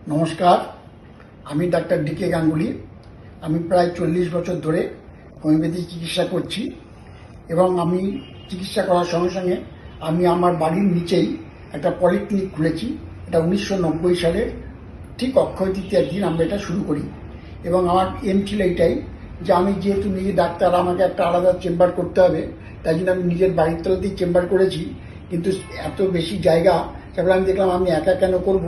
নমস্কার, আমি doctor decay Ganguly. আমি প্রায় 40 বছর ধরে হোমিওপ্যাথি চিকিৎসা করছি এবং আমি চিকিৎসা করার সঙ্গে সঙ্গে আমি আমার বাড়ির নিচেই একটা পলিক্লিনিক খুলেছি। এটা 1990 সালের ঠিক অক্ষয় তৃতীয়ার দিন আমরা এটা শুরু করি এবং আমার এম ছিল এইটাই যে আমি যেহেতু নিজে ডাক্তার, আমাকে একটা আলাদা চেম্বার করতে হবে, তাই জন্য আমি নিজের বাড়ির তলাতেই চেম্বার করেছি। কিন্তু এত বেশি জায়গা, তারপরে আমি দেখলাম আমি একা কেন করব,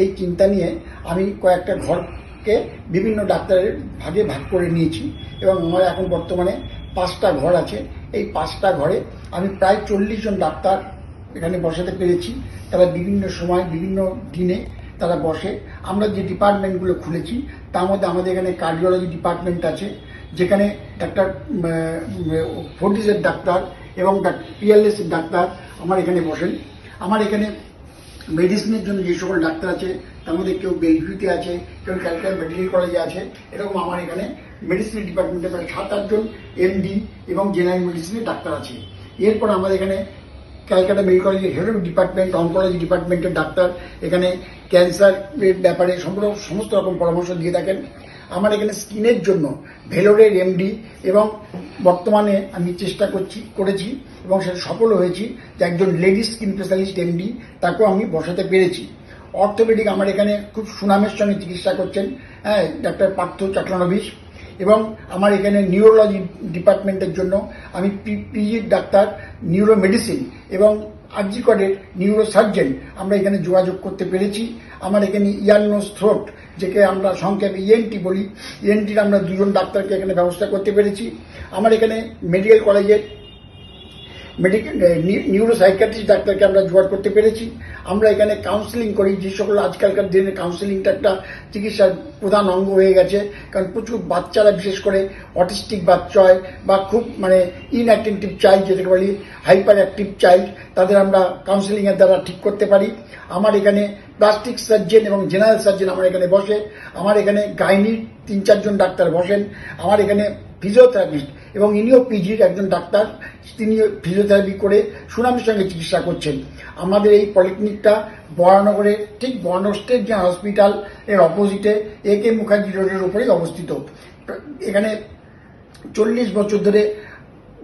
এই চিন্তা নিয়ে আমি কয়েকটা ঘরকে বিভিন্ন ডাক্তারের ভাগে ভাগ করে নিয়েছি এবং আমার এখন বর্তমানে 5টা ঘর আছে। এই 5টা ঘরে আমি প্রায় 40 জন ডাক্তার এখানে বসাতে পেরেছি। তারা বিভিন্ন সময় বিভিন্ন দিনে তারা বসে। আমরা যে ডিপার্টমেন্টগুলো খুলেছি তার মধ্যে আমাদের এখানে কার্ডিওলজি ডিপার্টমেন্ট আছে, যেখানে ডাক্তার ফোর্টিসের ডাক্তার এবং পিএলএস এর ডাক্তার আমার এখানে বসেন। আমার এখানে মেডিসিনের জন্য যে সকল ডাক্তার আছে তার মধ্যে কেউ বেলভিউতে আছে, কেউ ক্যালকাটা মেডিকেল কলেজে আছে। এরকম আমার এখানে মেডিসিন ডিপার্টমেন্টে প্রায় 7-8 জন এমডি এবং জেনারেল মেডিসিনের ডাক্তার আছে। এরপর আমাদের এখানে ক্যালকাটা মেডিকেল কলেজের হেড ডিপার্টমেন্ট, অনকোলজি ডিপার্টমেন্টের ডাক্তার এখানে ক্যান্সারের ব্যাপারে সমস্ত রকম পরামর্শ দিয়ে থাকেন। আমার এখানে স্কিনের জন্য ভেলোরের এমডি এবং বর্তমানে আমি চেষ্টা করেছি এবং সেটা সফল হয়েছি যে একজন লেডি স্কিন স্পেশালিস্ট এমডি তাকেও আমি বসাতে পেরেছি। অর্থোপেডিক আমার এখানে খুব সুনামের সঙ্গে চিকিৎসা করছেন ডাক্তার পার্থ চাকলানবিশ। এবং আমার এখানে নিউরোলজি ডিপার্টমেন্টের জন্য আমি পিজির ডাক্তার নিউরো মেডিসিন এবং আরজিকরের নিউরো সার্জন আমরা এখানে যোগাযোগ করতে পেরেছি। আমার এখানে ইয়ার নোজ থ্রোট, যেকে আমরা সংক্ষেপে ইএনটি বলি, ইএনটির আমরা 2 জন ডাক্তারকে এখানে ব্যবস্থা করতে পেরেছি। আমার এখানে মেডিকেল কলেজের নিউরো সাইকিয়াট্রিস্ট ডাক্তারকে আমরা জোগাড় করতে পেরেছি। আমরা এখানে কাউন্সিলিং করি, যে সকল আজকালকার দিনে কাউন্সিলিংটা একটা চিকিৎসার প্রধান অঙ্গ হয়ে গেছে। কারণ প্রচুর বাচ্চারা, বিশেষ করে অটিস্টিক বাচ্চা হয় বা খুব ইনঅ্যাটেন্টিভ চাইল্ড, যেটাকে বলি হাইপার অ্যাক্টিভ চাইল্ড, তাদের আমরা কাউন্সিলিংয়ের দ্বারা ঠিক করতে পারি। আমার এখানে প্লাস্টিক সার্জন এবং জেনারেল সার্জন আমার এখানে বসে। আমার এখানে গাইনির 3-4 জন ডাক্তার বসেন। আমার এখানে ফিজিওথেরাপিস্ট এবং ইনিও পিজির একজন ডাক্তার, তিনি ফিজিওথেরাপি করে সুনামের সঙ্গে চিকিৎসা করছেন। আমাদের এই পলিক্লিনিকটা বরানগরে ঠিক বরানগর স্টেট যে হসপিটাল এর অপোজিটে AK মুখার্জি রোডের উপরেই অবস্থিত। এখানে 40 বছর ধরে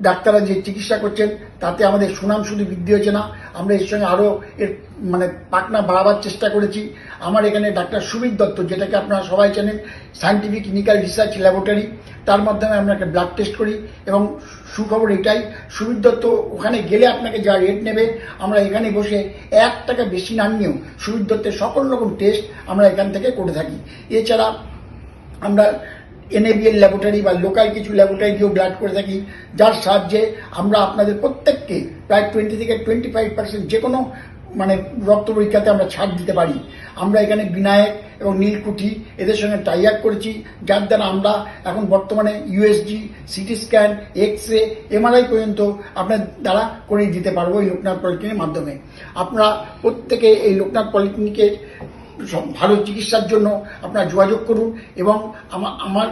ডাক্তাররা যে চিকিৎসা করছেন তাতে আমাদের সুনাম শুধু বৃদ্ধি হয়েছে না, আমরা এর সঙ্গে আরও এর পাটনা বাড়াবার চেষ্টা করেছি। আমার এখানে ডাক্তার সুমিত দত্ত, যেটাকে আপনারা সবাই জানেন, সায়েন্টিফিক ক্লিনিক্যাল রিসার্চ ল্যাবরেটরি, তার মাধ্যমে আমরা একটা ব্লাড টেস্ট করি এবং সুখবর এটাই, সুমিত দত্ত ওখানে গেলে আপনাকে যা রেট নেবে আমরা এখানে বসে 1 টাকা বেশি না নিয়েও সুমিত দত্তের সকল রকম টেস্ট আমরা এখান থেকে করে থাকি। এছাড়া আমরা NABL ল্যাবরেটরি বা লোকাল কিছু ল্যাবরেটরি দিয়েও ব্লাড করে থাকি, যার সাহায্যে আমরা আপনাদের প্রত্যেককে প্রায় 20 থেকে 25% যে কোনো রক্ত পরীক্ষাতে আমরা ছাড় দিতে পারি। আমরা এখানে বিনায়ক এবং নীলকুঠি এদের সঙ্গে টাই আপ করেছি, যার দ্বারা আমরা এখন বর্তমানে USG, CT scan, X ray, MRI পর্যন্ত আপনার দ্বারা করে দিতে পারবো এই লোকনাথ পলিক্লিনিকের মাধ্যমে। আপনারা প্রত্যেকে এই লোকনাথ পলিক্লিনিকের ভালো চিকিৎসার জন্য আপনারা যোগাযোগ করুন এবং আমার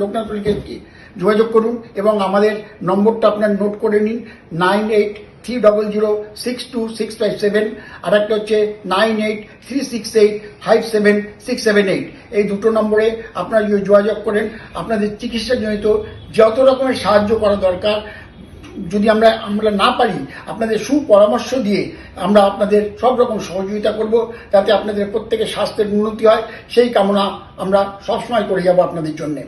লোকনাথ পলিক্লিনিকে যোগাযোগ করুন এবং আমাদের নম্বরটা আপনার নোট করে নিন, 9830062657, আর একটা হচ্ছে 9836857678। এই 2টো নম্বরে আপনারা যদি যোগাযোগ করেন, আপনাদের চিকিৎসাজনিত যত রকমের সাহায্য করা দরকার, যদি আমরা না পারি, আপনাদের সুপরামর্শ দিয়ে আমরা আপনাদের সব রকম সহযোগিতা করব, যাতে আপনাদের প্রত্যেকের স্বাস্থ্যের উন্নতি হয়। সেই কামনা আমরা সবসময় করে যাব আপনাদের জন্যে।